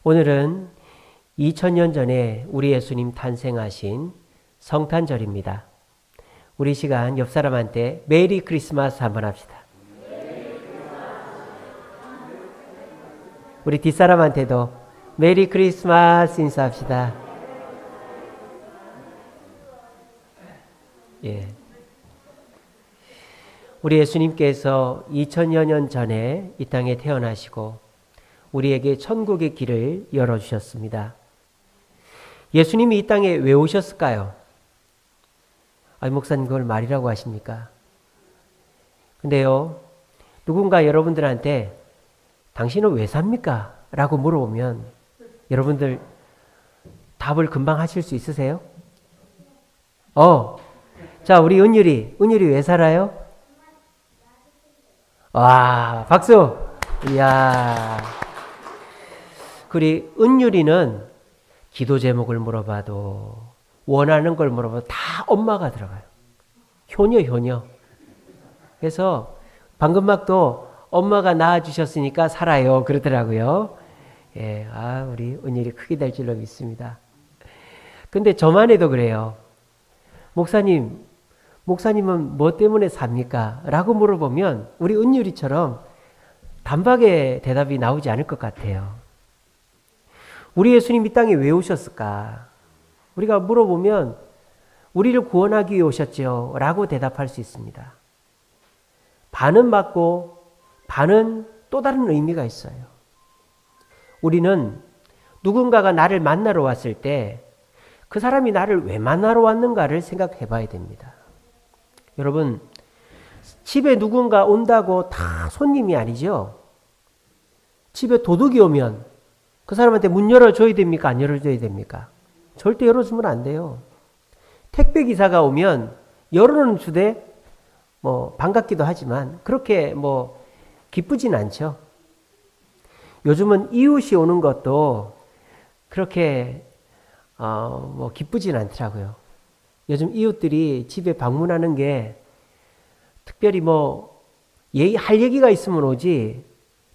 오늘은 2000년 전에 우리 예수님 탄생하신 성탄절입니다. 우리 시간 옆 사람한테 메리 크리스마스 한번 합시다. 우리 뒷사람한테도 메리 크리스마스 인사합시다. 예. 우리 예수님께서 2000여 년 전에 이 땅에 태어나시고 우리에게 천국의 길을 열어주셨습니다. 예수님이 이 땅에 왜 오셨을까요? 아니, 목사님 그걸 말이라고 하십니까? 근데요, 누군가 여러분들한테 당신은 왜 삽니까? 라고 물어보면 여러분들 답을 금방 하실 수 있으세요? 자, 우리 은율이 왜 살아요? 와, 박수! 이야. 우리 은율이는 기도 제목을 물어봐도 원하는 걸 물어봐도 다 엄마가 들어가요. 효녀. 그래서 방금 막도 엄마가 낳아주셨으니까 살아요 그러더라고요. 예, 우리 은율이 크게 될 줄로 믿습니다. 근데 저만 해도 그래요. 목사님은 뭐 때문에 삽니까? 라고 물어보면 우리 은율이처럼 단박에 대답이 나오지 않을 것 같아요. 우리 예수님 이 땅에 왜 오셨을까? 우리가 물어보면 우리를 구원하기 위해 오셨죠 라고 대답할 수 있습니다. 반은 맞고 반은 또 다른 의미가 있어요. 우리는 누군가가 나를 만나러 왔을 때 그 사람이 나를 왜 만나러 왔는가를 생각해 봐야 됩니다. 여러분, 집에 누군가 온다고 다 손님이 아니죠? 집에 도둑이 오면 그 사람한테 문 열어줘야 됩니까? 안 열어줘야 됩니까? 절대 열어주면 안 돼요. 택배기사가 오면 열어는 주되 반갑기도 하지만 그렇게 기쁘진 않죠. 요즘은 이웃이 오는 것도 그렇게 기쁘진 않더라고요. 요즘 이웃들이 집에 방문하는 게 특별히 할 얘기가 있으면 오지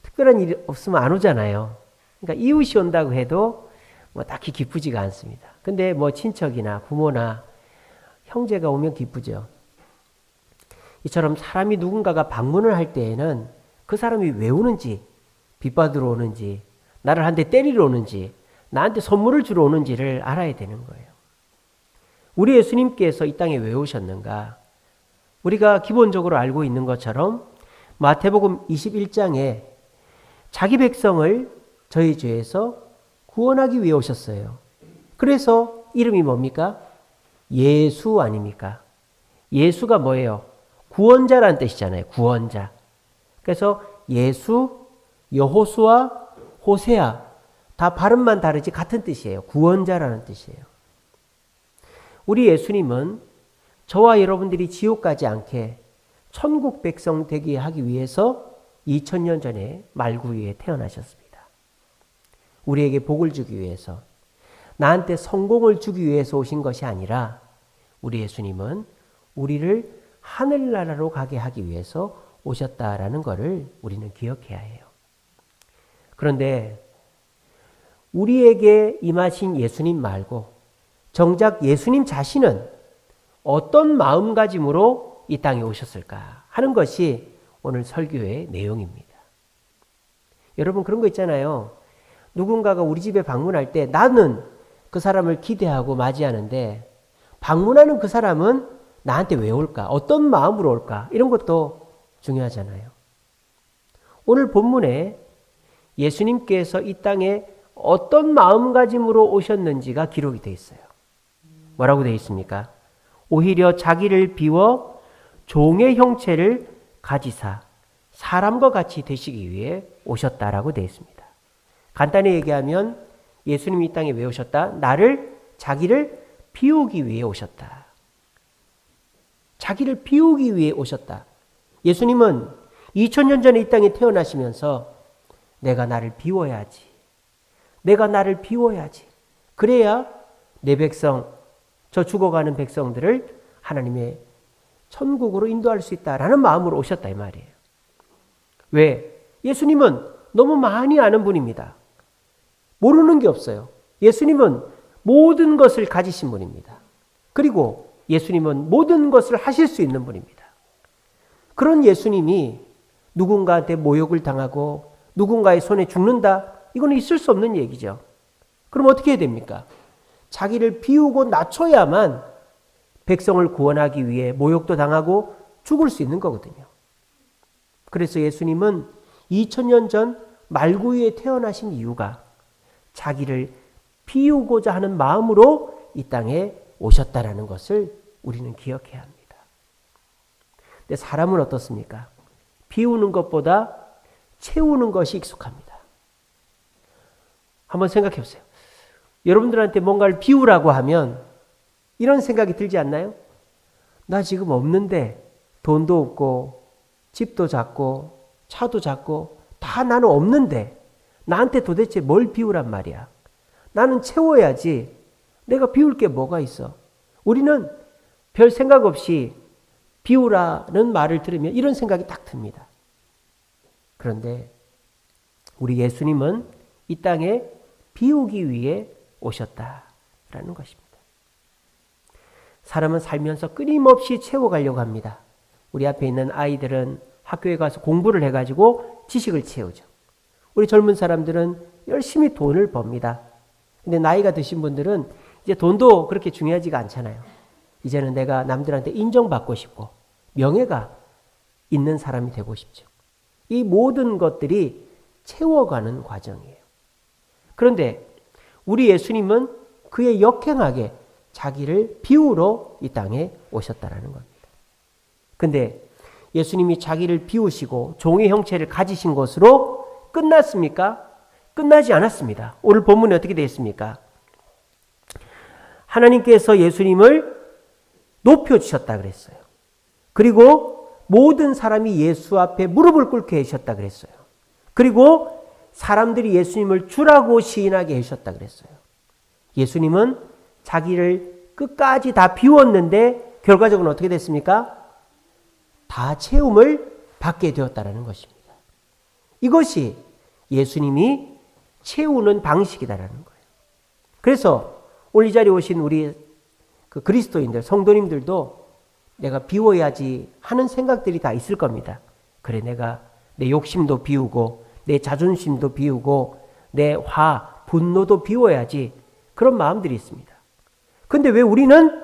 특별한 일이 없으면 안 오잖아요. 그러니까 이웃이 온다고 해도 딱히 기쁘지가 않습니다. 근데 친척이나 부모나 형제가 오면 기쁘죠. 이처럼 사람이 누군가가 방문을 할 때에는 그 사람이 왜 오는지, 빚받으러 오는지, 나를 한 대 때리러 오는지, 나한테 선물을 주러 오는지를 알아야 되는 거예요. 우리 예수님께서 이 땅에 왜 오셨는가? 우리가 기본적으로 알고 있는 것처럼 마태복음 21장에 자기 백성을 저희 죄에서 구원하기 위해 오셨어요. 그래서 이름이 뭡니까? 예수 아닙니까? 예수가 뭐예요? 구원자라는 뜻이잖아요. 구원자. 그래서 예수, 여호수아, 호세아 다 발음만 다르지 같은 뜻이에요. 구원자라는 뜻이에요. 우리 예수님은 저와 여러분들이 지옥 가지 않게 천국 백성 되게 하기 위해서 2000년 전에 말구 위에 태어나셨습니다. 우리에게 복을 주기 위해서, 나한테 성공을 주기 위해서 오신 것이 아니라 우리 예수님은 우리를 하늘나라로 가게 하기 위해서 오셨다라는 것을 우리는 기억해야 해요. 그런데 우리에게 임하신 예수님 말고 정작 예수님 자신은 어떤 마음가짐으로 이 땅에 오셨을까 하는 것이 오늘 설교의 내용입니다. 여러분, 그런 거 있잖아요. 누군가가 우리 집에 방문할 때 나는 그 사람을 기대하고 맞이하는데 방문하는 그 사람은 나한테 왜 올까? 어떤 마음으로 올까? 이런 것도 중요하잖아요. 오늘 본문에 예수님께서 이 땅에 어떤 마음가짐으로 오셨는지가 기록이 되어 있어요. 뭐라고 되어 있습니까? 오히려 자기를 비워 종의 형체를 가지사 사람과 같이 되시기 위해 오셨다라고 되어 있습니다. 간단히 얘기하면 예수님이 이 땅에 왜 오셨다? 자기를 비우기 위해 오셨다. 자기를 비우기 위해 오셨다. 예수님은 2000년 전에 이 땅에 태어나시면서 내가 나를 비워야지. 그래야 내 백성, 저 죽어가는 백성들을 하나님의 천국으로 인도할 수 있다라는 마음으로 오셨다 이 말이에요. 왜? 예수님은 너무 많이 아는 분입니다. 모르는 게 없어요. 예수님은 모든 것을 가지신 분입니다. 그리고 예수님은 모든 것을 하실 수 있는 분입니다. 그런 예수님이 누군가한테 모욕을 당하고 누군가의 손에 죽는다? 이거는 있을 수 없는 얘기죠. 그럼 어떻게 해야 됩니까? 자기를 비우고 낮춰야만 백성을 구원하기 위해 모욕도 당하고 죽을 수 있는 거거든요. 그래서 예수님은 2000년 전 말구유에 태어나신 이유가 자기를 비우고자 하는 마음으로 이 땅에 오셨다라는 것을 우리는 기억해야 합니다. 근데 사람은 어떻습니까? 비우는 것보다 채우는 것이 익숙합니다. 한번 생각해 보세요. 여러분들한테 뭔가를 비우라고 하면 이런 생각이 들지 않나요? 나 지금 없는데 돈도 없고 집도 작고 차도 작고 다 나는 없는데 나한테 도대체 뭘 비우란 말이야. 나는 채워야지. 내가 비울 게 뭐가 있어. 우리는 별 생각 없이 비우라는 말을 들으면 이런 생각이 딱 듭니다. 그런데 우리 예수님은 이 땅에 비우기 위해 오셨다라는 것입니다. 사람은 살면서 끊임없이 채워가려고 합니다. 우리 앞에 있는 아이들은 학교에 가서 공부를 해가지고 지식을 채우죠. 우리 젊은 사람들은 열심히 돈을 법니다. 근데 나이가 드신 분들은 이제 돈도 그렇게 중요하지가 않잖아요. 이제는 내가 남들한테 인정받고 싶고 명예가 있는 사람이 되고 싶죠. 이 모든 것들이 채워가는 과정이에요. 그런데 우리 예수님은 그에 역행하게 자기를 비우러 이 땅에 오셨다라는 겁니다. 근데 예수님이 자기를 비우시고 종의 형체를 가지신 것으로 끝났습니까? 끝나지 않았습니다. 오늘 본문에 어떻게 되어 있습니까? 하나님께서 예수님을 높여주셨다 그랬어요. 그리고 모든 사람이 예수 앞에 무릎을 꿇게 하셨다 그랬어요. 그리고 사람들이 예수님을 주라고 시인하게 하셨다 그랬어요. 예수님은 자기를 끝까지 다 비웠는데 결과적으로 어떻게 됐습니까? 다 채움을 받게 되었다는 것입니다. 이것이 예수님이 채우는 방식이다라는 거예요. 그래서 오늘 이 자리에 오신 우리 그리스도인들, 성도님들도 내가 비워야지 하는 생각들이 다 있을 겁니다. 그래, 내가 내 욕심도 비우고 내 자존심도 비우고 내 분노도 비워야지, 그런 마음들이 있습니다. 근데 왜 우리는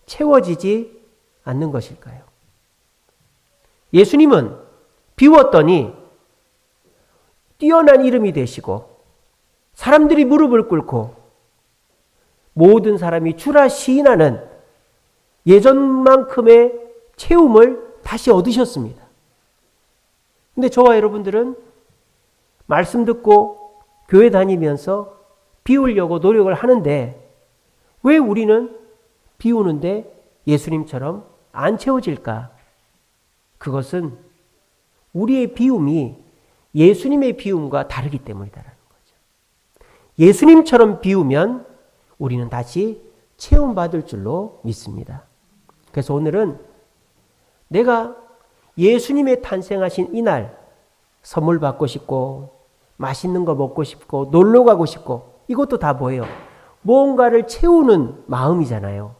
채워지지 않는 것일까요? 예수님은 비웠더니 뛰어난 이름이 되시고 사람들이 무릎을 꿇고 모든 사람이 주라 시인하는 예전만큼의 채움을 다시 얻으셨습니다. 근데 저와 여러분들은 말씀 듣고 교회 다니면서 비우려고 노력을 하는데 왜 우리는 비우는데 예수님처럼 안 채워질까? 그것은 우리의 비움이 예수님의 비움과 다르기 때문이다라는 거죠. 예수님처럼 비우면 우리는 다시 체험받을 줄로 믿습니다. 그래서 오늘은 내가 예수님의 탄생하신 이날 선물 받고 싶고 맛있는 거 먹고 싶고 놀러 가고 싶고 이것도 다 뭐예요? 무언가를 채우는 마음이잖아요.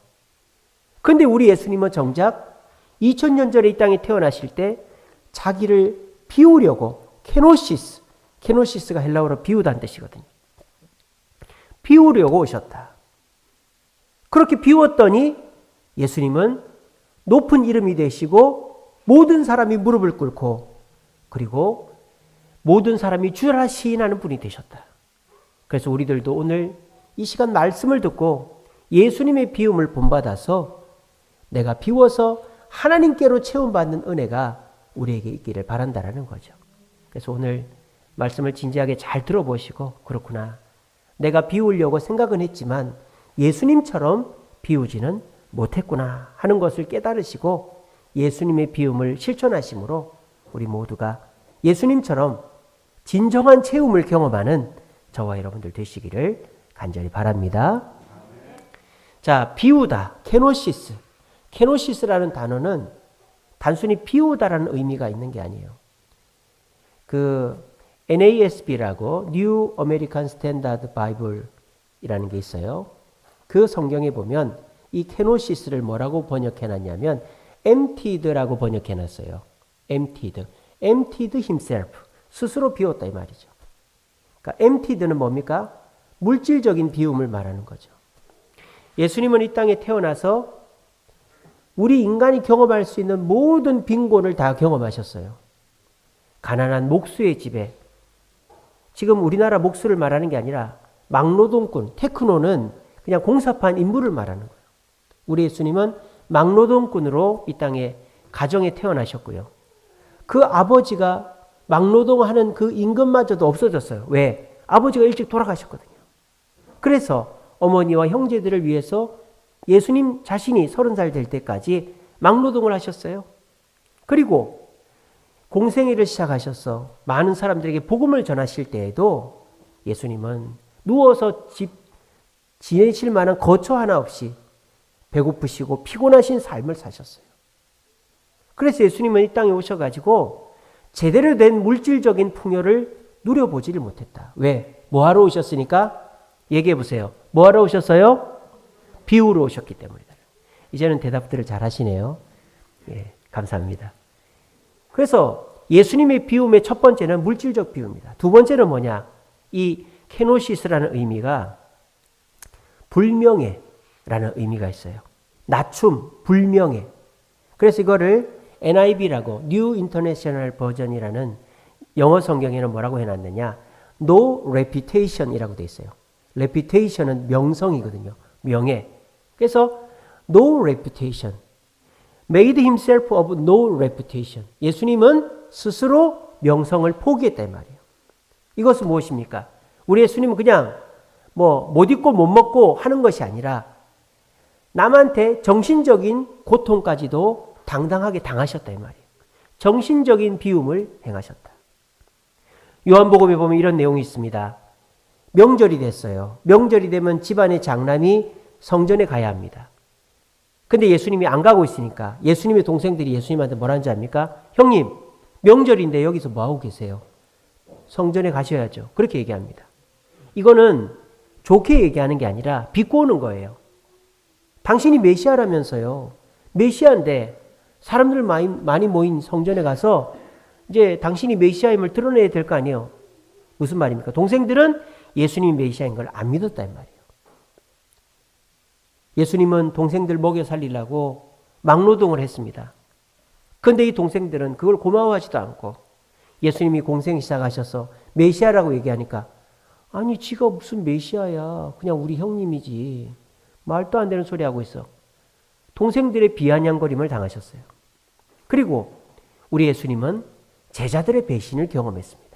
근데 우리 예수님은 정작 2000년 전에 이 땅에 태어나실 때 자기를 비우려고 케노시스가 헬라어로 비우다는 뜻이거든요. 비우려고 오셨다. 그렇게 비웠더니 예수님은 높은 이름이 되시고 모든 사람이 무릎을 꿇고 그리고 모든 사람이 주라 시인하는 분이 되셨다. 그래서 우리들도 오늘 이 시간 말씀을 듣고 예수님의 비움을 본받아서 내가 비워서 하나님께로 체험받는 은혜가 우리에게 있기를 바란다라는 거죠. 그래서 오늘 말씀을 진지하게 잘 들어보시고 그렇구나. 내가 비우려고 생각은 했지만 예수님처럼 비우지는 못했구나 하는 것을 깨달으시고 예수님의 비움을 실천하심으로 우리 모두가 예수님처럼 진정한 체험을 경험하는 저와 여러분들 되시기를 간절히 바랍니다. 자, 비우다, 케노시스. 케노시스라는 단어는 단순히 비우다라는 의미가 있는 게 아니에요. 그 NASB라고 New American Standard Bible이라는 게 있어요. 그 성경에 보면 이 케노시스를 뭐라고 번역해놨냐면 emptied라고 번역해놨어요. emptied himself. 스스로 비웠다 이 말이죠. 그러니까 emptied는 뭡니까? 물질적인 비움을 말하는 거죠. 예수님은 이 땅에 태어나서 우리 인간이 경험할 수 있는 모든 빈곤을 다 경험하셨어요. 가난한 목수의 집에, 지금 우리나라 목수를 말하는 게 아니라 막노동꾼, 테크노는 그냥 공사판 인부를 말하는 거예요. 우리 예수님은 막노동꾼으로 이 땅에 가정에 태어나셨고요. 그 아버지가 막노동하는 그 임금마저도 없어졌어요. 왜? 아버지가 일찍 돌아가셨거든요. 그래서 어머니와 형제들을 위해서 예수님 자신이 30살 될 때까지 막노동을 하셨어요. 그리고 공생애를 시작하셔서 많은 사람들에게 복음을 전하실 때에도 예수님은 누워서 지내실 만한 거처 하나 없이 배고프시고 피곤하신 삶을 사셨어요. 그래서 예수님은 이 땅에 오셔가지고 제대로 된 물질적인 풍요를 누려보지를 못했다. 왜? 뭐하러 오셨으니까? 얘기해 보세요. 뭐하러 오셨어요? 비우러 오셨기 때문이다. 이제는 대답들을 잘 하시네요. 예, 감사합니다. 그래서 예수님의 비움의 첫 번째는 물질적 비움입니다. 두 번째는 뭐냐? 이 케노시스라는 의미가 불명예라는 의미가 있어요. 낮춤, 불명예. 그래서 이거를 NIV라고 New International Version이라는 영어 성경에는 뭐라고 해놨느냐? No reputation이라고 돼 있어요. reputation은 명성이거든요. 명예. 그래서 no reputation. Made himself of no reputation. 예수님은 스스로 명성을 포기했다 이 말이에요. 이것은 무엇입니까? 우리 예수님은 그냥 못 입고 못 먹고 하는 것이 아니라 남한테 정신적인 고통까지도 당당하게 당하셨다 이 말이에요. 정신적인 비움을 행하셨다. 요한복음에 보면 이런 내용이 있습니다. 명절이 됐어요. 명절이 되면 집안의 장남이 성전에 가야 합니다. 근데 예수님이 안 가고 있으니까 예수님의 동생들이 예수님한테 뭐라는지 압니까? 형님, 명절인데 여기서 뭐하고 계세요? 성전에 가셔야죠. 그렇게 얘기합니다. 이거는 좋게 얘기하는 게 아니라 비꼬는 거예요. 당신이 메시아라면서요. 메시아인데 사람들 많이 모인 성전에 가서 이제 당신이 메시아임을 드러내야 될 거 아니에요. 무슨 말입니까? 동생들은 예수님이 메시아인 걸 안 믿었다 이 말이에요. 예수님은 동생들 먹여 살리려고 막노동을 했습니다. 그런데 이 동생들은 그걸 고마워하지도 않고 예수님이 공생 시작하셔서 메시아라고 얘기하니까 아니 지가 무슨 메시아야. 그냥 우리 형님이지. 말도 안 되는 소리 하고 있어. 동생들의 비아냥거림을 당하셨어요. 그리고 우리 예수님은 제자들의 배신을 경험했습니다.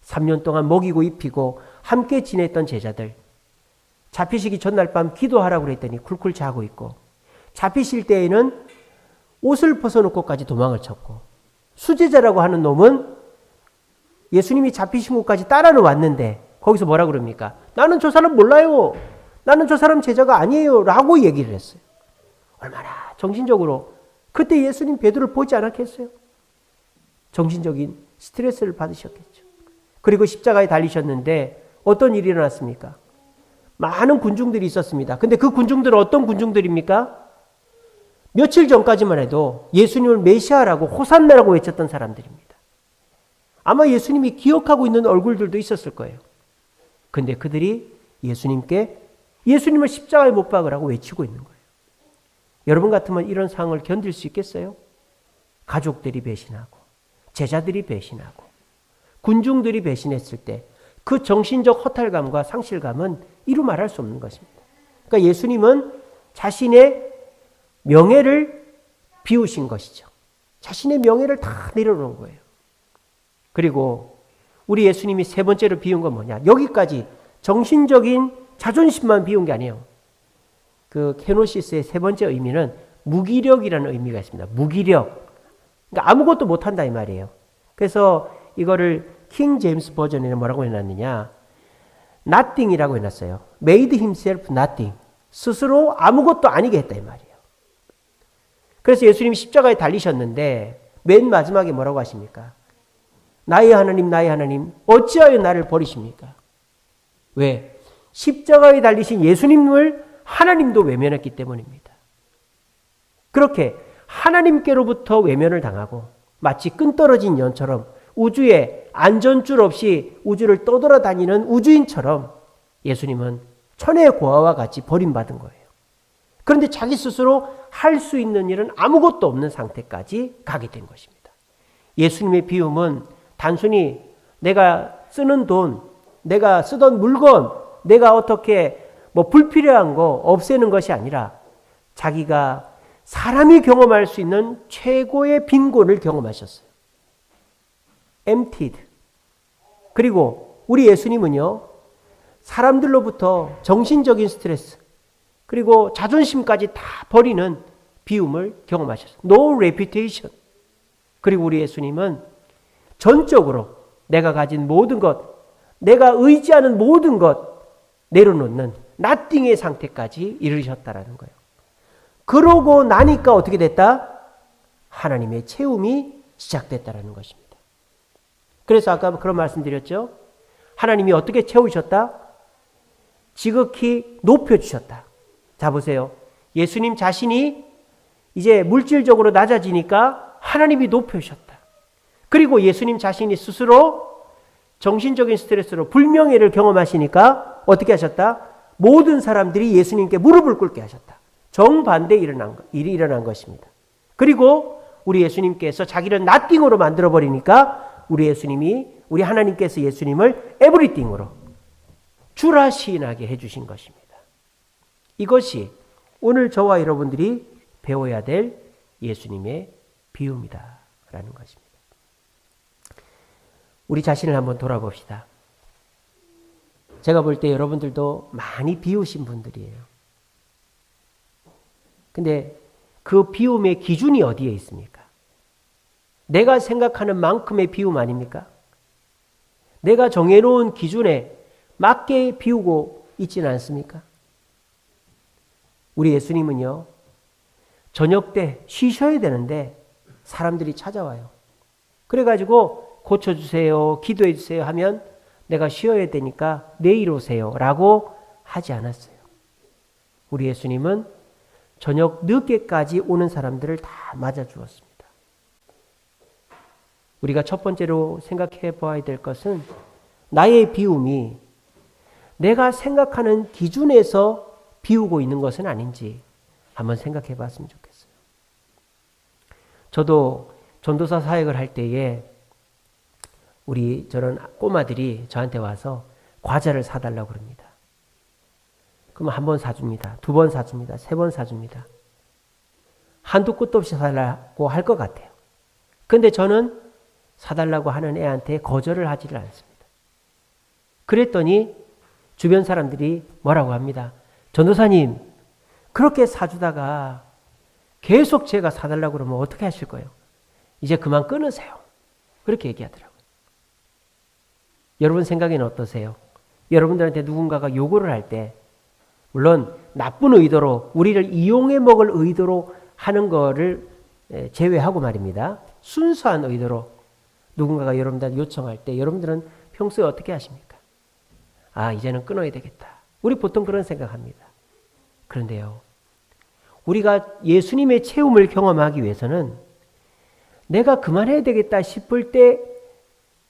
3년 동안 먹이고 입히고 함께 지냈던 제자들. 잡히시기 전날 밤 기도하라고 그랬더니 쿨쿨 자고 있고 잡히실 때에는 옷을 벗어놓고까지 도망을 쳤고 수제자라고 하는 놈은 예수님이 잡히신 곳까지 따라는 왔는데 거기서 뭐라 그럽니까? 나는 저 사람 몰라요. 나는 저 사람 제자가 아니에요. 라고 얘기를 했어요. 얼마나 정신적으로 그때 예수님 베드로를 보지 않았겠어요? 정신적인 스트레스를 받으셨겠죠. 그리고 십자가에 달리셨는데 어떤 일이 일어났습니까? 많은 군중들이 있었습니다. 근데 그 군중들은 어떤 군중들입니까? 며칠 전까지만 해도 예수님을 메시아라고 호산나라고 외쳤던 사람들입니다. 아마 예수님이 기억하고 있는 얼굴들도 있었을 거예요. 근데 그들이 예수님을 십자가에 못 박으라고 외치고 있는 거예요. 여러분 같으면 이런 상황을 견딜 수 있겠어요? 가족들이 배신하고 제자들이 배신하고 군중들이 배신했을 때 그 정신적 허탈감과 상실감은 이루 말할 수 없는 것입니다. 그러니까 예수님은 자신의 명예를 비우신 것이죠. 자신의 명예를 다 내려놓은 거예요. 그리고 우리 예수님이 세 번째로 비운 건 뭐냐? 여기까지 정신적인 자존심만 비운 게 아니에요. 그 케노시스의 세 번째 의미는 무기력이라는 의미가 있습니다. 무기력. 그러니까 아무것도 못한다 이 말이에요. 그래서 이거를 킹 제임스 버전에는 뭐라고 해놨느냐? nothing이라고 해놨어요. made himself nothing. 스스로 아무것도 아니게 했다 이 말이에요. 그래서 예수님이 십자가에 달리셨는데 맨 마지막에 뭐라고 하십니까? 나의 하나님, 나의 하나님, 어찌하여 나를 버리십니까? 왜? 십자가에 달리신 예수님을 하나님도 외면했기 때문입니다. 그렇게 하나님께로부터 외면을 당하고 마치 끈 떨어진 연처럼 우주에 안전줄 없이 우주를 떠돌아다니는 우주인처럼 예수님은 천의 고아와 같이 버림받은 거예요. 그런데 자기 스스로 할 수 있는 일은 아무것도 없는 상태까지 가게 된 것입니다. 예수님의 비움은 단순히 내가 쓰는 돈, 내가 쓰던 물건, 내가 어떻게 불필요한 거 없애는 것이 아니라 자기가 사람이 경험할 수 있는 최고의 빈곤을 경험하셨어요. emptied. 그리고 우리 예수님은요, 사람들로부터 정신적인 스트레스, 그리고 자존심까지 다 버리는 비움을 경험하셨어요. No reputation. 그리고 우리 예수님은 전적으로 내가 가진 모든 것, 내가 의지하는 모든 것 내려놓는 nothing의 상태까지 이르셨다라는 거예요. 그러고 나니까 어떻게 됐다? 하나님의 채움이 시작됐다라는 것입니다. 그래서 아까 그런 말씀드렸죠. 하나님이 어떻게 채우셨다? 지극히 높여주셨다. 자 보세요. 예수님 자신이 이제 물질적으로 낮아지니까 하나님이 높여주셨다. 그리고 예수님 자신이 스스로 정신적인 스트레스로 불명예를 경험하시니까 어떻게 하셨다? 모든 사람들이 예수님께 무릎을 꿇게 하셨다. 정반대 일이 일어난 것입니다. 그리고 우리 예수님께서 자기를 nothing으로 만들어버리니까 우리 하나님께서 예수님을 everything으로 주라시인하게 해주신 것입니다. 이것이 오늘 저와 여러분들이 배워야 될 예수님의 비유입니다라는 것입니다. 우리 자신을 한번 돌아봅시다. 제가 볼 때 여러분들도 많이 비우신 분들이에요. 근데 그 비움의 기준이 어디에 있습니까? 내가 생각하는 만큼의 비움 아닙니까? 내가 정해놓은 기준에 맞게 비우고 있지는 않습니까? 우리 예수님은요, 저녁 때 쉬셔야 되는데 사람들이 찾아와요. 그래가지고 고쳐주세요, 기도해주세요 하면 내가 쉬어야 되니까 내일 오세요 라고 하지 않았어요. 우리 예수님은 저녁 늦게까지 오는 사람들을 다 맞아주었습니다. 우리가 첫 번째로 생각해 보아야 될 것은 나의 비움이 내가 생각하는 기준에서 비우고 있는 것은 아닌지 한번 생각해 봤으면 좋겠어요. 저도 전도사 사역을 할 때에 저런 꼬마들이 저한테 와서 과자를 사달라고 그럽니다. 그럼 한 번 사줍니다. 두 번 사줍니다. 세 번 사줍니다. 한두 끝도 없이 사달라고 할 것 같아요. 근데 저는 사달라고 하는 애한테 거절을 하지를 않습니다. 그랬더니 주변 사람들이 뭐라고 합니다. 전도사님, 그렇게 사주다가 계속 제가 사달라고 그러면 어떻게 하실 거예요? 이제 그만 끊으세요. 그렇게 얘기하더라고요. 여러분 생각에는 어떠세요? 여러분들한테 누군가가 요구를 할 때 물론 나쁜 의도로 우리를 이용해 먹을 의도로 하는 거를 제외하고 말입니다. 순수한 의도로 누군가가 여러분들한테 요청할 때 여러분들은 평소에 어떻게 하십니까? 아, 이제는 끊어야 되겠다. 우리 보통 그런 생각합니다. 그런데요, 우리가 예수님의 체험을 경험하기 위해서는 내가 그만해야 되겠다 싶을 때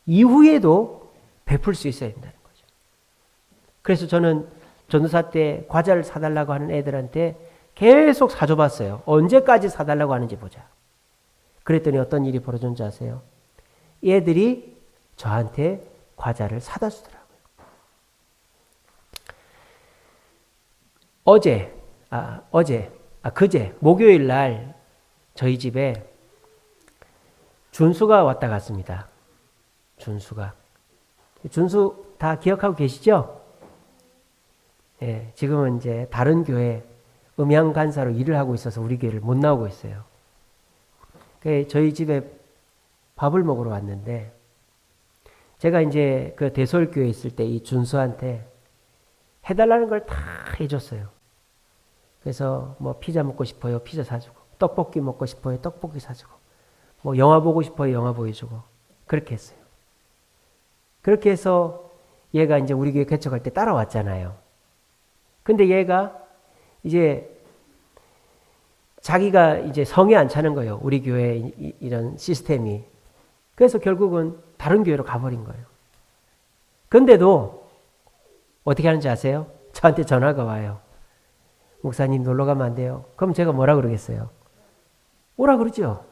이후에도 베풀 수 있어야 된다는 거죠. 그래서 저는 전도사 때 과자를 사달라고 하는 애들한테 계속 사줘봤어요. 언제까지 사달라고 하는지 보자. 그랬더니 어떤 일이 벌어졌는지 아세요? 얘들이 저한테 과자를 사다 주더라고요. 그제 목요일 날 저희 집에 준수가 왔다 갔습니다. 준수 다 기억하고 계시죠? 예, 지금은 이제 다른 교회 음향 간사로 일을 하고 있어서 우리 교회를 못 나오고 있어요. 저희 집에 밥을 먹으러 왔는데 제가 이제 그 대솔교회에 있을 때 이 준수한테 해달라는 걸 다 해줬어요. 그래서 뭐 피자 먹고 싶어요, 피자 사주고, 떡볶이 먹고 싶어요, 떡볶이 사주고, 뭐 영화 보고 싶어요, 영화 보여주고, 그렇게 했어요. 그렇게 해서 얘가 이제 우리 교회 개척할 때 따라왔잖아요. 근데 얘가 이제 자기가 이제 성에 안 차는 거예요. 우리 교회 이런 시스템이. 그래서 결국은 다른 교회로 가버린 거예요. 근데도 어떻게 하는지 아세요? 저한테 전화가 와요. 목사님 놀러 가면 안 돼요? 그럼 제가 뭐라 그러겠어요? 오라 그러죠.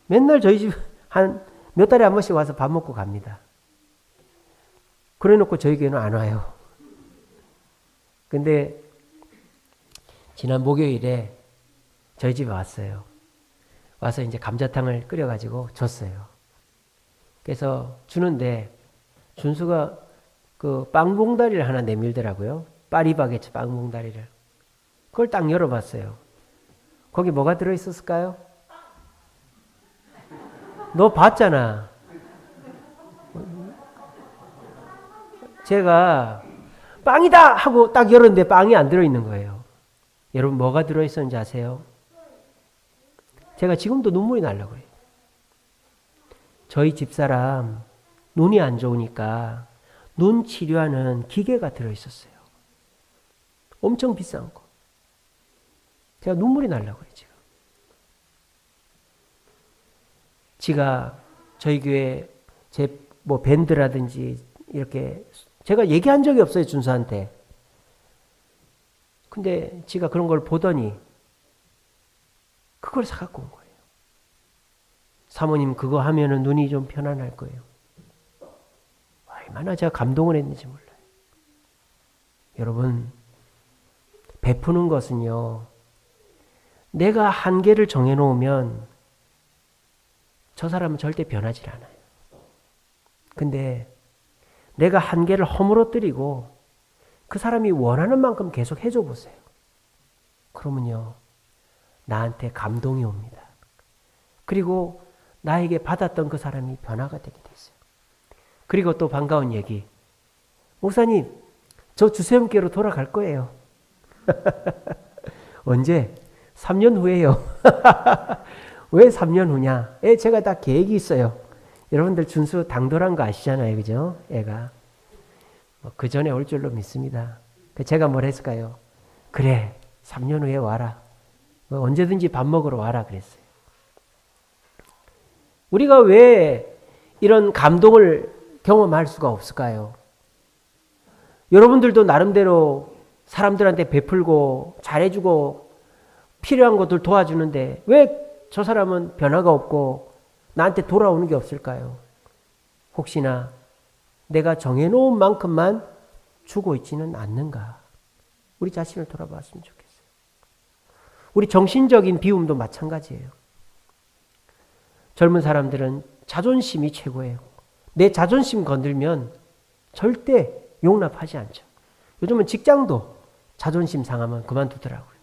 맨날 저희 집 한 몇 달에 한 번씩 와서 밥 먹고 갑니다. 그래 놓고 저희 교회는 안 와요. 근데 지난 목요일에 저희 집에 왔어요. 와서 이제 감자탕을 끓여가지고 줬어요. 그래서 주는데 준수가 그 빵봉다리를 하나 내밀더라고요. 파리바게트 빵봉다리를. 그걸 딱 열어봤어요. 거기 뭐가 들어있었을까요? 너 봤잖아. 제가 빵이다 하고 딱 열었는데 빵이 안 들어있는 거예요. 여러분 뭐가 들어있었는지 아세요? 제가 지금도 눈물이 나려고 그래요. 저희 집사람 눈이 안 좋으니까 눈 치료하는 기계가 들어있었어요. 엄청 비싼 거. 제가 눈물이 나려고 그래요. 지가 저희 교회 제 뭐 밴드라든지 이렇게 제가 얘기한 적이 없어요. 준수한테. 근데 지가 그런 걸 보더니 그걸 사갖고 온 거예요. 사모님 그거 하면은 눈이 좀 편안할 거예요. 얼마나 제가 감동을 했는지 몰라요. 여러분 베푸는 것은요. 내가 한계를 정해놓으면 저 사람은 절대 변하지 않아요. 근데 내가 한계를 허물어뜨리고 그 사람이 원하는 만큼 계속 해줘 보세요. 그러면요. 나한테 감동이 옵니다. 그리고 나에게 받았던 그 사람이 변화가 되게 됐어요. 그리고 또 반가운 얘기. 목사님, 저 주세움께로 돌아갈 거예요. 언제? 3년 후에요. 왜 3년 후냐? 제가 다 계획이 있어요. 여러분들 준수 당돌한 거 아시잖아요. 그죠? 애가. 그 전에 올 줄로 믿습니다. 제가 뭘 했을까요? 그래, 3년 후에 와라. 언제든지 밥 먹으러 와라 그랬어요. 우리가 왜 이런 감동을 경험할 수가 없을까요? 여러분들도 나름대로 사람들한테 베풀고 잘해주고 필요한 것들 도와주는데 왜 저 사람은 변화가 없고 나한테 돌아오는 게 없을까요? 혹시나 내가 정해놓은 만큼만 주고 있지는 않는가? 우리 자신을 돌아봤으면 좋겠어요. 우리 정신적인 비움도 마찬가지예요. 젊은 사람들은 자존심이 최고예요. 내 자존심 건들면 절대 용납하지 않죠. 요즘은 직장도 자존심 상하면 그만두더라고요.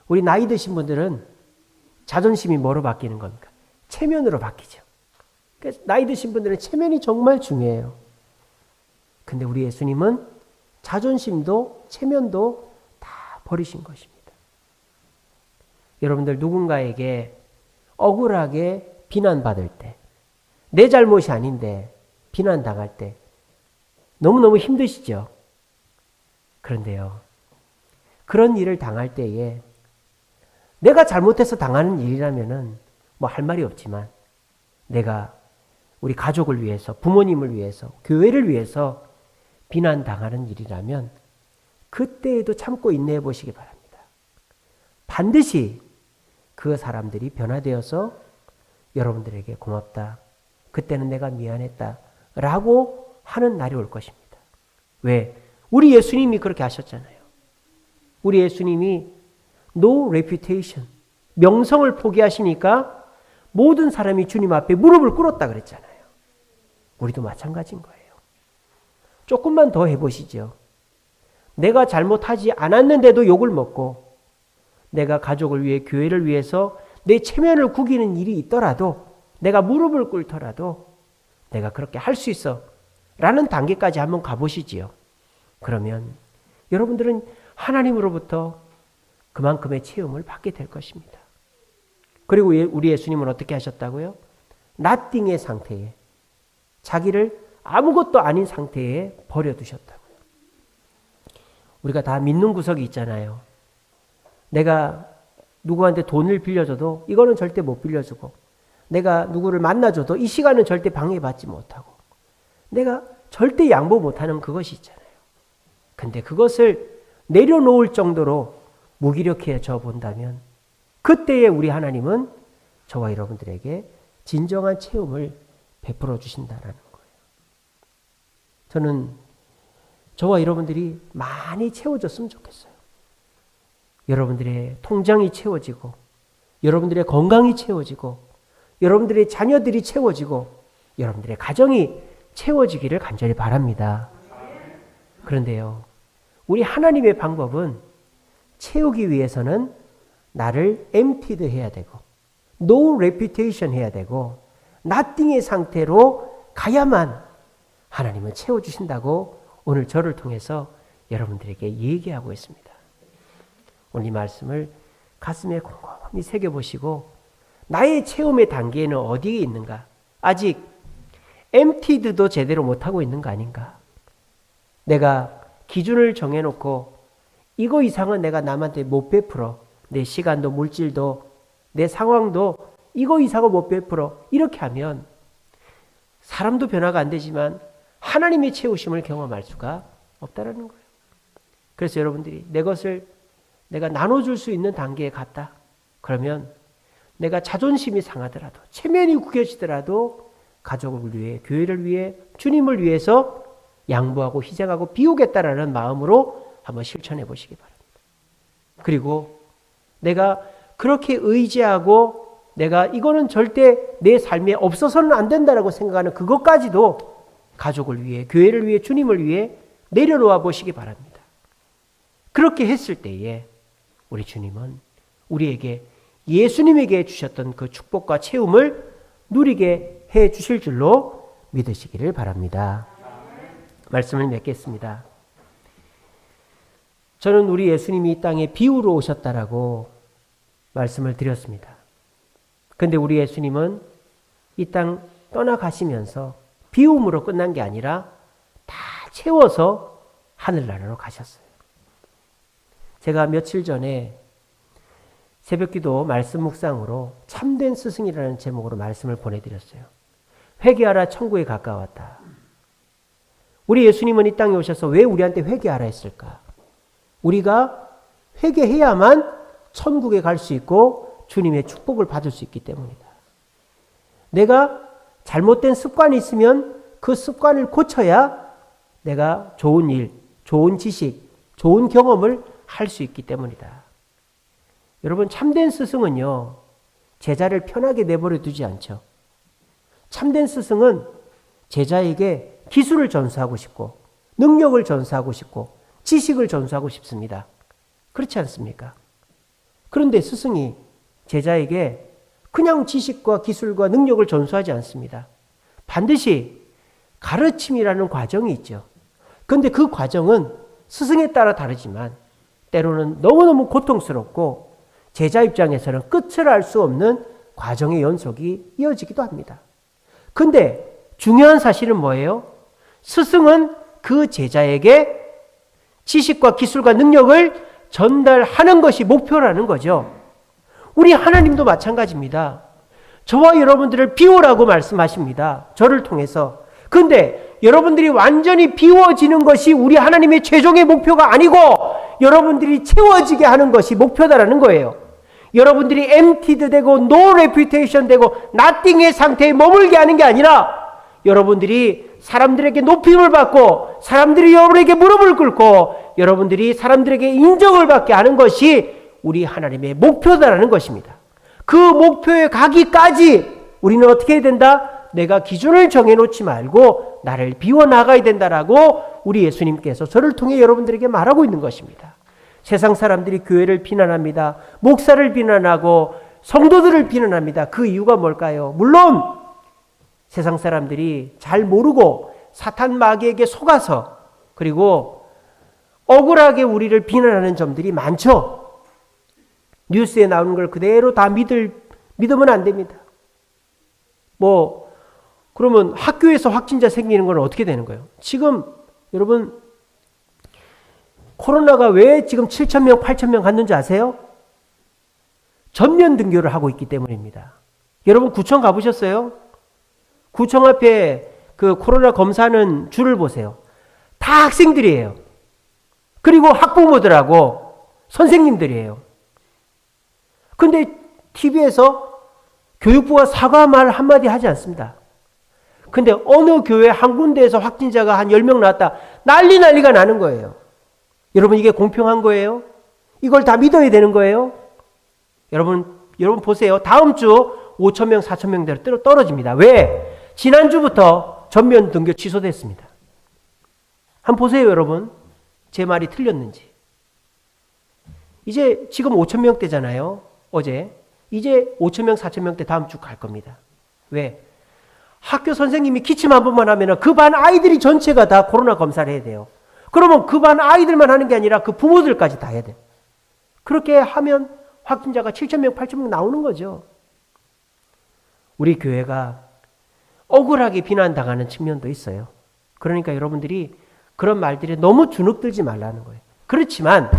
우리 나이 드신 분들은 자존심이 뭐로 바뀌는 겁니까? 체면으로 바뀌죠. 그래서 나이 드신 분들은 체면이 정말 중요해요. 근데 우리 예수님은 자존심도 체면도 다 버리신 것입니다. 여러분들 누군가에게 억울하게 비난받을 때, 내 잘못이 아닌데 비난당할 때 너무너무 힘드시죠? 그런데요, 그런 일을 당할 때에 내가 잘못해서 당하는 일이라면은 뭐 할 말이 없지만 내가 우리 가족을 위해서, 부모님을 위해서, 교회를 위해서 비난당하는 일이라면 그때에도 참고 인내해 보시기 바랍니다. 반드시 그 사람들이 변화되어서 여러분들에게 고맙다. 그때는 내가 미안했다. 라고 하는 날이 올 것입니다. 왜? 우리 예수님이 그렇게 하셨잖아요. 우리 예수님이 no reputation, 명성을 포기하시니까 모든 사람이 주님 앞에 무릎을 꿇었다 그랬잖아요. 우리도 마찬가지인 거예요. 조금만 더 해보시죠. 내가 잘못하지 않았는데도 욕을 먹고 내가 가족을 위해 교회를 위해서 내 체면을 구기는 일이 있더라도 내가 무릎을 꿇더라도 내가 그렇게 할 수 있어 라는 단계까지 한번 가보시지요. 그러면 여러분들은 하나님으로부터 그만큼의 체험을 받게 될 것입니다. 그리고 우리 예수님은 어떻게 하셨다고요? nothing의 상태에 자기를 아무것도 아닌 상태에 버려두셨다고요. 우리가 다 믿는 구석이 있잖아요. 내가 누구한테 돈을 빌려줘도 이거는 절대 못 빌려주고, 내가 누구를 만나줘도 이 시간은 절대 방해받지 못하고, 내가 절대 양보 못하는 그것이 있잖아요. 근데 그것을 내려놓을 정도로 무기력해져 본다면 그때에 우리 하나님은 저와 여러분들에게 진정한 체험을 베풀어 주신다라는 거예요. 저는 저와 여러분들이 많이 채워졌으면 좋겠어요. 여러분들의 통장이 채워지고, 여러분들의 건강이 채워지고, 여러분들의 자녀들이 채워지고, 여러분들의 가정이 채워지기를 간절히 바랍니다. 그런데요, 우리 하나님의 방법은 채우기 위해서는 나를 emptied 해야 되고, no reputation 해야 되고, nothing의 상태로 가야만 하나님은 채워주신다고 오늘 저를 통해서 여러분들에게 얘기하고 있습니다. 오늘 이 말씀을 가슴에 곰곰이 새겨보시고, 나의 체험의 단계에는 어디에 있는가? 아직 emptied도 제대로 못하고 있는 거 아닌가? 내가 기준을 정해놓고 이거 이상은 내가 남한테 못 베풀어. 내 시간도 물질도 내 상황도 이거 이상은 못 베풀어. 이렇게 하면 사람도 변화가 안 되지만 하나님의 채우심을 경험할 수가 없다라는 거예요. 그래서 여러분들이 내 것을 내가 나눠줄 수 있는 단계에 갔다. 그러면 내가 자존심이 상하더라도, 체면이 구겨지더라도 가족을 위해, 교회를 위해, 주님을 위해서 양보하고 희생하고 비우겠다라는 마음으로 한번 실천해 보시기 바랍니다. 그리고 내가 그렇게 의지하고 내가 이거는 절대 내 삶에 없어서는 안 된다라고 생각하는 그것까지도 가족을 위해, 교회를 위해, 주님을 위해 내려놓아 보시기 바랍니다. 그렇게 했을 때에 우리 주님은 우리에게 예수님에게 주셨던 그 축복과 체험을 누리게 해 주실 줄로 믿으시기를 바랍니다. 말씀을 맺겠습니다. 저는 우리 예수님이 이 땅에 비유로 오셨다라고 말씀을 드렸습니다. 근데 우리 예수님은 이 땅 떠나가시면서 비움으로 끝난 게 아니라 다 채워서 하늘나라로 가셨어요. 제가 며칠 전에 새벽기도 말씀 묵상으로 참된 스승이라는 제목으로 말씀을 보내드렸어요. 회개하라, 천국에 가까웠다. 우리 예수님은 이 땅에 오셔서 왜 우리한테 회개하라 했을까? 우리가 회개해야만 천국에 갈 수 있고 주님의 축복을 받을 수 있기 때문이다. 내가 잘못된 습관이 있으면 그 습관을 고쳐야 내가 좋은 일, 좋은 지식, 좋은 경험을 할 수 있기 때문이다. 여러분, 참된 스승은요, 제자를 편하게 내버려 두지 않죠. 참된 스승은 제자에게 기술을 전수하고 싶고, 능력을 전수하고 싶고, 지식을 전수하고 싶습니다. 그렇지 않습니까? 그런데 스승이 제자에게 그냥 지식과 기술과 능력을 전수하지 않습니다. 반드시 가르침이라는 과정이 있죠. 그런데 그 과정은 스승에 따라 다르지만 때로는 너무너무 고통스럽고 제자 입장에서는 끝을 알 수 없는 과정의 연속이 이어지기도 합니다. 근데 중요한 사실은 뭐예요? 스승은 그 제자에게 지식과 기술과 능력을 전달하는 것이 목표라는 거죠. 우리 하나님도 마찬가지입니다. 저와 여러분들을 비우라고 말씀하십니다. 저를 통해서. 근데 여러분들이 완전히 비워지는 것이 우리 하나님의 최종의 목표가 아니고 여러분들이 채워지게 하는 것이 목표다라는 거예요. 여러분들이 emptied 되고 no reputation 되고 nothing의 상태에 머물게 하는 게 아니라 여러분들이 사람들에게 높임을 받고 사람들이 여러분에게 무릎을 꿇고 여러분들이 사람들에게 인정을 받게 하는 것이 우리 하나님의 목표다라는 것입니다. 그 목표에 가기까지 우리는 어떻게 해야 된다? 내가 기준을 정해놓지 말고 나를 비워나가야 된다라고 우리 예수님께서 저를 통해 여러분들에게 말하고 있는 것입니다. 세상 사람들이 교회를 비난합니다. 목사를 비난하고 성도들을 비난합니다. 그 이유가 뭘까요? 물론 세상 사람들이 잘 모르고 사탄 마귀에게 속아서 그리고 억울하게 우리를 비난하는 점들이 많죠. 뉴스에 나오는 걸 그대로 다 믿으면 안 됩니다. 그러면 학교에서 확진자 생기는 건 어떻게 되는 거예요? 지금 여러분 코로나가 왜 지금 7,000명, 8,000명 갔는지 아세요? 전면 등교를 하고 있기 때문입니다. 여러분 구청 가보셨어요? 구청 앞에 그 코로나 검사하는 줄을 보세요. 다 학생들이에요. 그리고 학부모들하고 선생님들이에요. 근데 TV에서 교육부가 사과 말 한마디 하지 않습니다. 근데 어느 교회 한 군데에서 확진자가 한 10명 나왔다. 난리가 나는 거예요. 여러분 이게 공평한 거예요? 이걸 다 믿어야 되는 거예요? 여러분 보세요. 다음 주 5,000명, 4,000명대로 떨어집니다. 왜? 지난주부터 전면 등교 취소됐습니다. 한번 보세요, 여러분. 제 말이 틀렸는지. 이제 지금 5,000명대잖아요. 어제. 이제 5,000명, 4,000명대 다음 주 갈 겁니다. 왜? 학교 선생님이 기침 한 번만 하면 그 반 아이들이 전체가 다 코로나 검사를 해야 돼요. 그러면 그 반 아이들만 하는 게 아니라 그 부모들까지 다 해야 돼요. 그렇게 하면 확진자가 7,000명, 8,000명 나오는 거죠. 우리 교회가 억울하게 비난당하는 측면도 있어요. 그러니까 여러분들이 그런 말들에 너무 주눅들지 말라는 거예요. 그렇지만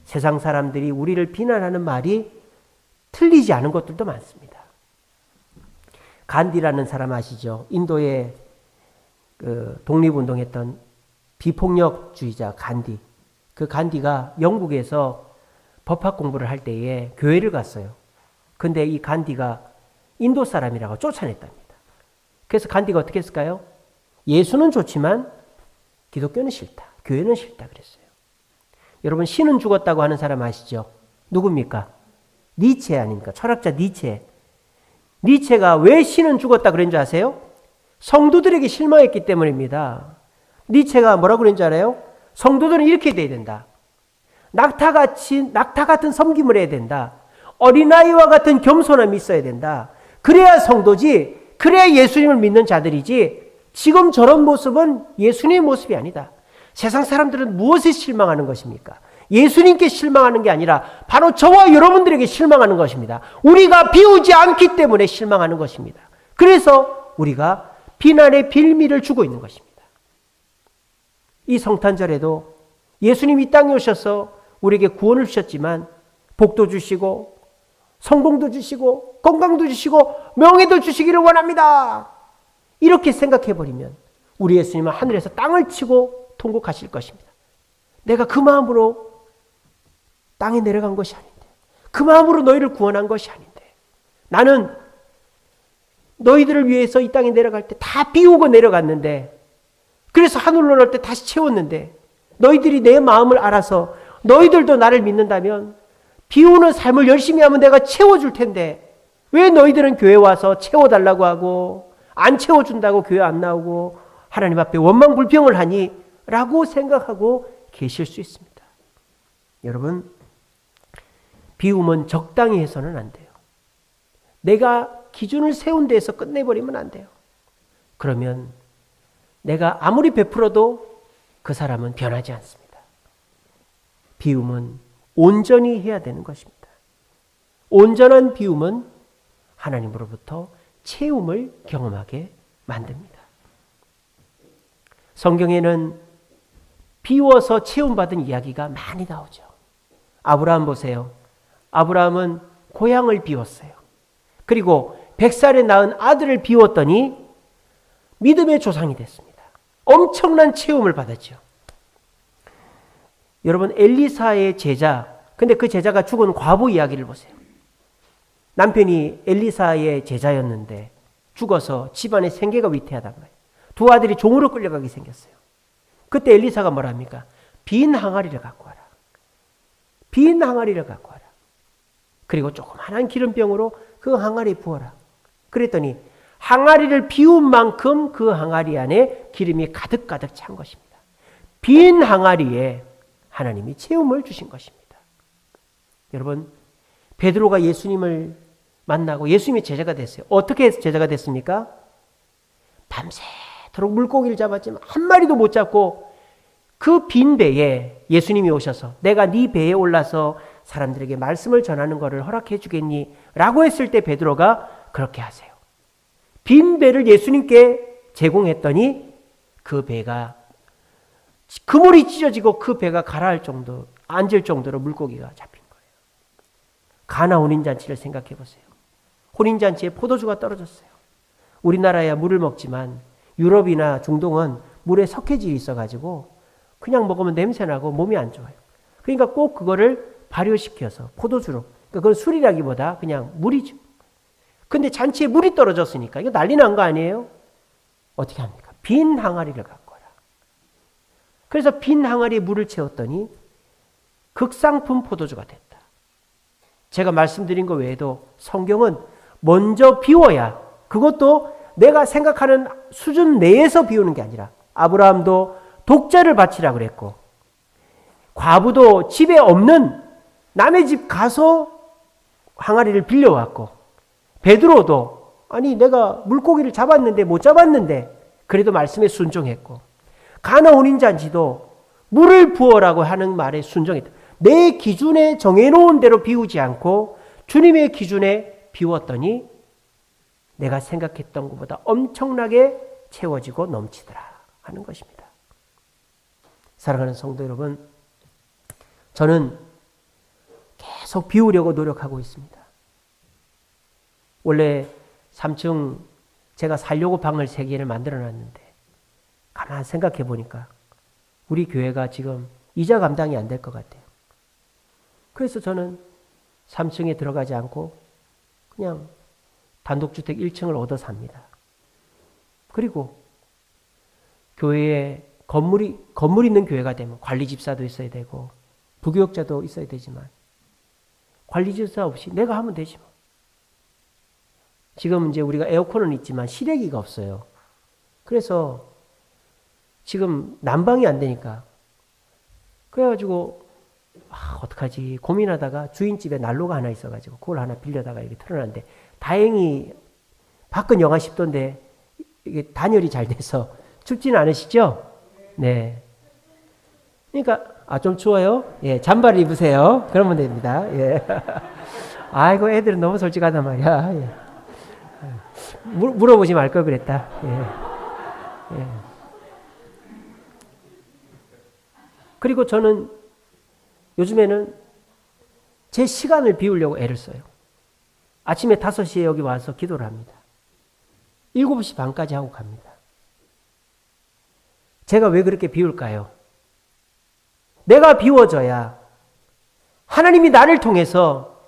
세상 사람들이 우리를 비난하는 말이 틀리지 않은 것들도 많습니다. 간디라는 사람 아시죠? 인도에 그 독립운동했던 비폭력주의자 간디. 그 간디가 영국에서 법학 공부를 할 때에 교회를 갔어요. 근데 이 간디가 인도 사람이라고 쫓아냈답니다. 그래서 간디가 어떻게 했을까요? 예수는 좋지만 기독교는 싫다. 교회는 싫다 그랬어요. 여러분 신은 죽었다고 하는 사람 아시죠? 누굽니까? 니체 아닙니까? 철학자 니체. 니체가 왜 신은 죽었다 그랬는지 아세요? 성도들에게 실망했기 때문입니다. 니체가 뭐라고 그랬는지 알아요? 성도들은 이렇게 돼야 된다. 낙타 같은 섬김을 해야 된다. 어린아이와 같은 겸손함이 있어야 된다. 그래야 성도지, 그래야 예수님을 믿는 자들이지, 지금 저런 모습은 예수님의 모습이 아니다. 세상 사람들은 무엇에 실망하는 것입니까? 예수님께 실망하는 게 아니라 바로 저와 여러분들에게 실망하는 것입니다. 우리가 비우지 않기 때문에 실망하는 것입니다. 그래서 우리가 비난의 빌미를 주고 있는 것입니다. 이 성탄절에도 예수님이 이 땅에 오셔서 우리에게 구원을 주셨지만 복도 주시고 성공도 주시고 건강도 주시고 명예도 주시기를 원합니다. 이렇게 생각해버리면 우리 예수님은 하늘에서 땅을 치고 통곡하실 것입니다. 내가 그 마음으로 땅에 내려간 것이 아닌데, 그 마음으로 너희를 구원한 것이 아닌데, 나는 너희들을 위해서 이 땅에 내려갈 때 다 비우고 내려갔는데, 그래서 하늘로 올라올 때 다시 채웠는데, 너희들이 내 마음을 알아서 너희들도 나를 믿는다면 비우는 삶을 열심히 하면 내가 채워줄 텐데 왜 너희들은 교회 와서 채워달라고 하고 안 채워준다고 교회 안 나오고 하나님 앞에 원망불평을 하니? 라고 생각하고 계실 수 있습니다. 여러분, 비움은 적당히 해서는 안 돼요. 내가 기준을 세운 데에서 끝내버리면 안 돼요. 그러면 내가 아무리 베풀어도 그 사람은 변하지 않습니다. 비움은 온전히 해야 되는 것입니다. 온전한 비움은 하나님으로부터 채움을 경험하게 만듭니다. 성경에는 비워서 채움받은 이야기가 많이 나오죠. 아브라함 보세요. 아브라함은 고향을 비웠어요. 그리고 100살에 낳은 아들을 비웠더니 믿음의 조상이 됐습니다. 엄청난 채움을 받았죠. 여러분, 엘리사의 제자, 근데 그 제자가 죽은 과부 이야기를 보세요. 남편이 엘리사의 제자였는데 죽어서 집안의 생계가 위태하단 말이에요. 두 아들이 종으로 끌려가게 생겼어요. 그때 엘리사가 뭐라 합니까? 빈 항아리를 갖고 와라. 빈 항아리를 갖고 와라. 그리고 조그만한 기름병으로 그 항아리에 부어라. 그랬더니 항아리를 비운 만큼 그 항아리 안에 기름이 가득가득 찬 것입니다. 빈 항아리에 하나님이 채움을 주신 것입니다. 여러분, 베드로가 예수님을 만나고 예수님의 제자가 됐어요. 어떻게 제자가 됐습니까? 밤새도록 물고기를 잡았지만 한 마리도 못 잡고 그 빈 배에 예수님이 오셔서 내가 네 배에 올라서 사람들에게 말씀을 전하는 것을 허락해 주겠니? 라고 했을 때 베드로가 그렇게 하세요. 빈 배를 예수님께 제공했더니 그 배가 그물이 찢어지고 그 배가 가라앉을 정도로 물고기가 잡힌 거예요. 가나 혼인잔치를 생각해 보세요. 혼인잔치에 포도주가 떨어졌어요. 우리나라야 물을 먹지만 유럽이나 중동은 물에 석회질이 있어가지고 그냥 먹으면 냄새나고 몸이 안 좋아요. 그러니까 꼭 그거를 발효시켜서 포도주로, 그러니까 그건 술이라기보다 그냥 물이죠. 근데 잔치에 물이 떨어졌으니까 이거 난리 난 거 아니에요? 어떻게 합니까? 빈 항아리를 갖고 와라. 그래서 빈 항아리에 물을 채웠더니 극상품 포도주가 됐다. 제가 말씀드린 것 외에도 성경은 먼저 비워야, 그것도 내가 생각하는 수준 내에서 비우는 게 아니라, 아브라함도 독자를 바치라 그랬고, 과부도 집에 없는 남의 집 가서 항아리를 빌려왔고, 베드로도 아니 내가 물고기를 잡았는데 못 잡았는데 그래도 말씀에 순종했고, 가나 혼인잔치도 물을 부어라고 하는 말에 순종했다. 내 기준에 정해놓은 대로 비우지 않고 주님의 기준에 비웠더니 내가 생각했던 것보다 엄청나게 채워지고 넘치더라 하는 것입니다. 사랑하는 성도 여러분, 저는 계속 비우려고 노력하고 있습니다. 원래 3층 제가 살려고 방을 3개를 만들어 놨는데 가만 생각해 보니까 우리 교회가 지금 이자 감당이 안 될 것 같아요. 그래서 저는 3층에 들어가지 않고 그냥 단독주택 1층을 얻어 삽니다. 그리고 교회에 건물 있는 교회가 되면 관리집사도 있어야 되고 부교역자도 있어야 되지만 관리집사 없이 내가 하면 되지 뭐. 지금 이제 우리가 에어컨은 있지만 실외기가 없어요. 그래서 지금 난방이 안 되니까 그래가지고 어떡하지 고민하다가 주인집에 난로가 하나 있어가지고 그걸 하나 빌려다가 이렇게 틀어놨는데 다행히 밖은 영하 10도인데 이게 단열이 잘 돼서 춥지는 않으시죠? 네. 그러니까 좀 추워요? 예, 잠바를 입으세요. 그러면 됩니다. 예. 아이고 애들은 너무 솔직하단 말이야. 예. 물어보지 말 걸 그랬다. 예. 예. 그리고 저는 요즘에는 제 시간을 비우려고 애를 써요. 아침에 5시에 여기 와서 기도를 합니다. 7시 반까지 하고 갑니다. 제가 왜 그렇게 비울까요? 내가 비워져야 하나님이 나를 통해서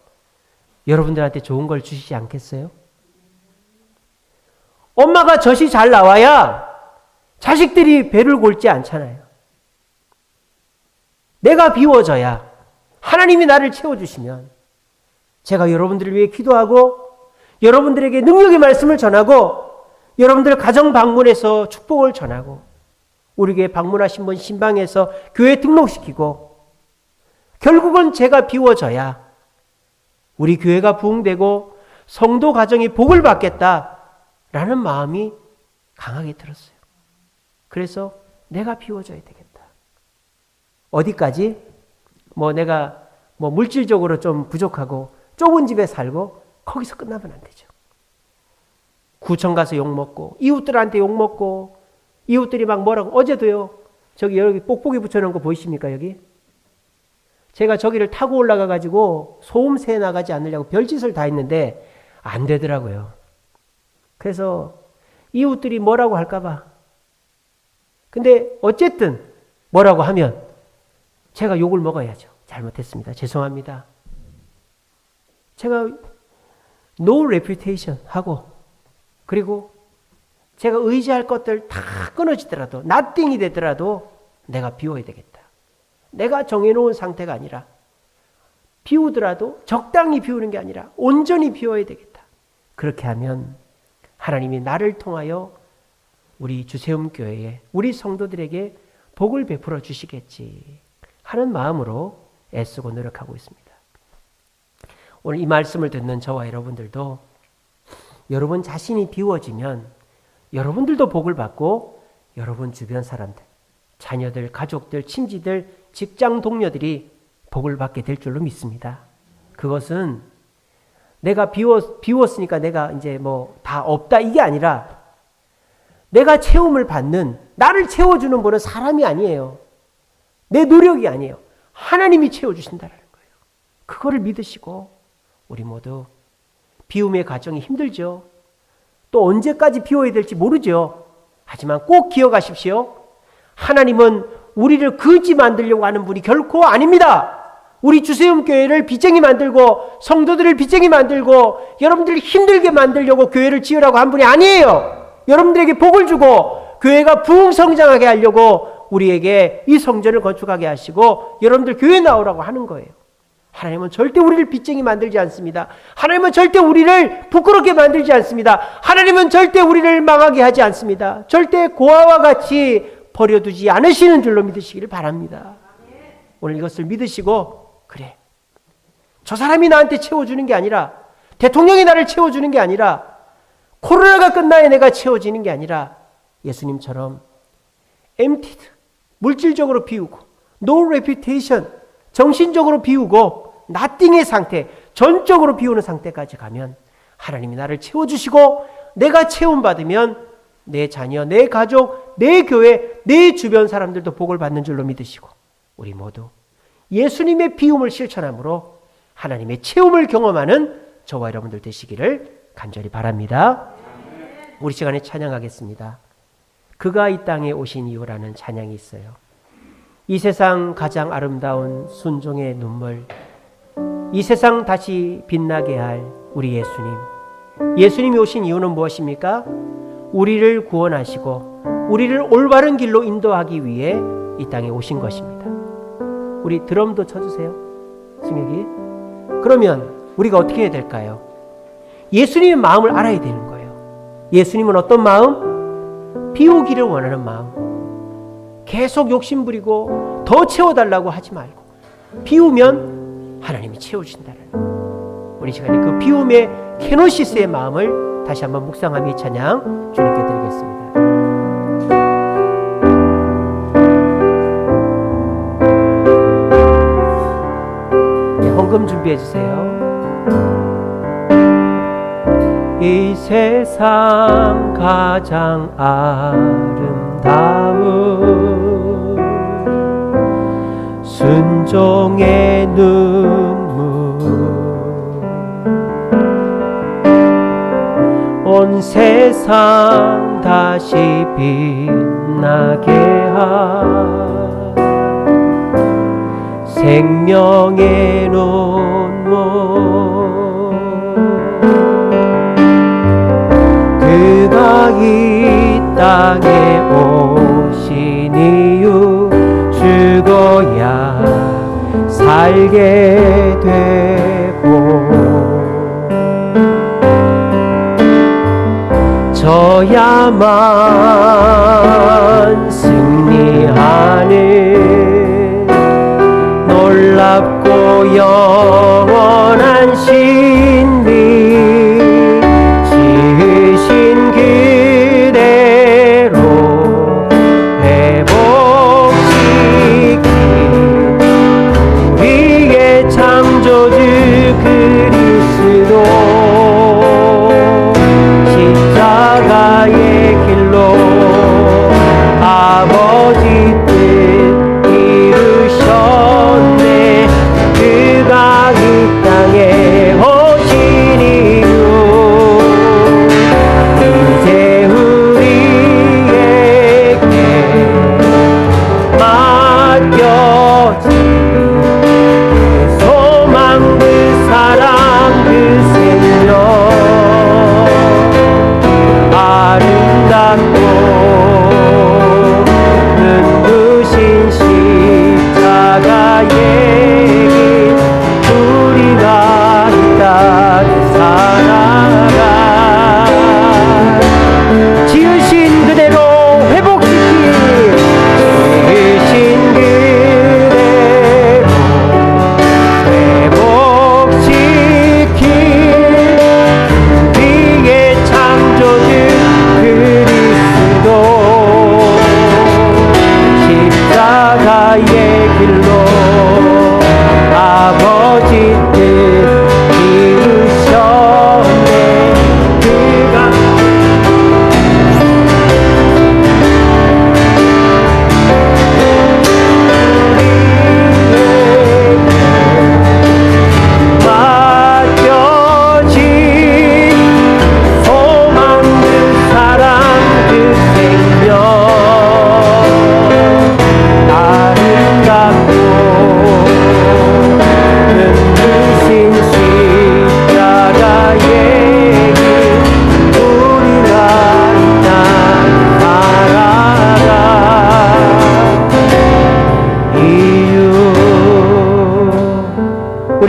여러분들한테 좋은 걸 주시지 않겠어요? 엄마가 젖이 잘 나와야 자식들이 배를 골지 않잖아요. 내가 비워져야 하나님이 나를 채워주시면 제가 여러분들을 위해 기도하고 여러분들에게 능력의 말씀을 전하고 여러분들 가정 방문해서 축복을 전하고 우리 교회 방문하신 분 신방에서 교회 등록시키고 결국은 제가 비워져야 우리 교회가 부흥되고 성도 가정이 복을 받겠다라는 마음이 강하게 들었어요. 그래서 내가 비워져야 되겠다. 어디까지? 내가 물질적으로 좀 부족하고 좁은 집에 살고 거기서 끝나면 안 되죠. 구청 가서 욕먹고 이웃들한테 욕먹고 이웃들이 막 뭐라고 어제도요. 여기 뽁뽁이 붙여놓은 거 보이십니까 여기? 제가 저기를 타고 올라가 가지고 소음 새 나가지 않으려고 별짓을 다 했는데 안 되더라고요. 그래서 이웃들이 뭐라고 할까 봐. 근데 어쨌든 뭐라고 하면 제가 욕을 먹어야죠. 잘못했습니다. 죄송합니다. 제가 no reputation 하고 그리고 제가 의지할 것들 다 끊어지더라도 nothing이 되더라도 내가 비워야 되겠다. 내가 정해놓은 상태가 아니라 비우더라도 적당히 비우는 게 아니라 온전히 비워야 되겠다. 그렇게 하면 하나님이 나를 통하여 우리 주세움교회에 우리 성도들에게 복을 베풀어 주시겠지 하는 마음으로 애쓰고 노력하고 있습니다. 오늘 이 말씀을 듣는 저와 여러분들도 여러분 자신이 비워지면 여러분들도 복을 받고 여러분 주변 사람들, 자녀들, 가족들, 친지들, 직장 동료들이 복을 받게 될 줄로 믿습니다. 그것은 내가 비웠으니까 내가 이제 뭐 다 없다 이게 아니라 내가 채움을 받는, 나를 채워주는 분은 사람이 아니에요. 내 노력이 아니에요. 하나님이 채워주신다는 거예요. 그거를 믿으시고 우리 모두 비움의 과정이 힘들죠. 또 언제까지 비워야 될지 모르죠. 하지만 꼭 기억하십시오. 하나님은 우리를 거지 만들려고 하는 분이 결코 아닙니다. 우리 주세움교회를 빚쟁이 만들고 성도들을 빚쟁이 만들고 여러분들을 힘들게 만들려고 교회를 지으라고 한 분이 아니에요. 여러분들에게 복을 주고 교회가 부흥성장하게 하려고 우리에게 이 성전을 건축하게 하시고 여러분들 교회 나오라고 하는 거예요. 하나님은 절대 우리를 빚쟁이 만들지 않습니다. 하나님은 절대 우리를 부끄럽게 만들지 않습니다. 하나님은 절대 우리를 망하게 하지 않습니다. 절대 고아와 같이 버려두지 않으시는 줄로 믿으시기를 바랍니다. 오늘 이것을 믿으시고, 그래, 저 사람이 나한테 채워주는 게 아니라, 대통령이 나를 채워주는 게 아니라, 코로나가 끝나야 내가 채워지는 게 아니라 예수님처럼 emptied, 물질적으로 비우고 no reputation, 정신적으로 비우고 nothing의 상태, 전적으로 비우는 상태까지 가면 하나님이 나를 채워주시고 내가 채움받으면 내 자녀, 내 가족, 내 교회, 내 주변 사람들도 복을 받는 줄로 믿으시고 우리 모두 예수님의 비움을 실천함으로 하나님의 채움을 경험하는 저와 여러분들 되시기를 간절히 바랍니다. 우리 시간에 찬양하겠습니다. 그가 이 땅에 오신 이유라는 찬양이 있어요. 이 세상 가장 아름다운 순종의 눈물, 이 세상 다시 빛나게 할 우리 예수님. 예수님이 오신 이유는 무엇입니까? 우리를 구원하시고 우리를 올바른 길로 인도하기 위해 이 땅에 오신 것입니다. 우리 드럼도 쳐주세요. 승혁이. 그러면 우리가 어떻게 해야 될까요? 예수님의 마음을 알아야 되는 거예요. 예수님은 어떤 마음? 비우기를 원하는 마음. 계속 욕심부리고 더 채워달라고 하지 말고 비우면 하나님이 채워주신다는, 우리 시간에 그 비움의 케노시스의 마음을 다시 한번 묵상하며 이 찬양 주님께 드리겠습니다. 네, 헌금 준비해 주세요. 이 세상 가장 아름다운 순종의 눈물, 온 세상 다시 빛나게 할 생명의 눈물, 그가 이 땅에 오신 이유 죽어야 살게 되고 져야만 승리하는 놀랍고 영원한 신비, 지으신 그대로 회복시킨 우리의 창조주 그리스도, 십자가의 길로 아버지 뜻 이루셨네. 그가 이 땅에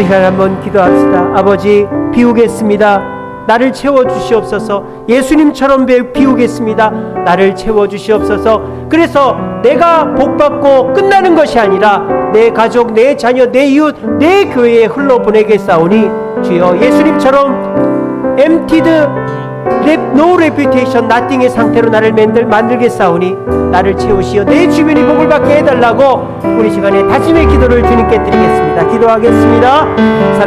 시간 한번 기도합시다. 아버지, 비우겠습니다. 나를 채워주시옵소서. 예수님처럼 비우겠습니다. 나를 채워주시옵소서. 그래서 내가 복받고 끝나는 것이 아니라 내 가족, 내 자녀, 내 이웃, 내 교회에 흘러보내겠사오니 주여 예수님처럼 emptied, no reputation, nothing의 상태로 나를 만들겠사오니 나를 채우시어 내 주변이 복을 받게 해달라고 우리 시간에 다짐의 기도를 주님께 드리겠습니다. 기도하겠습니다.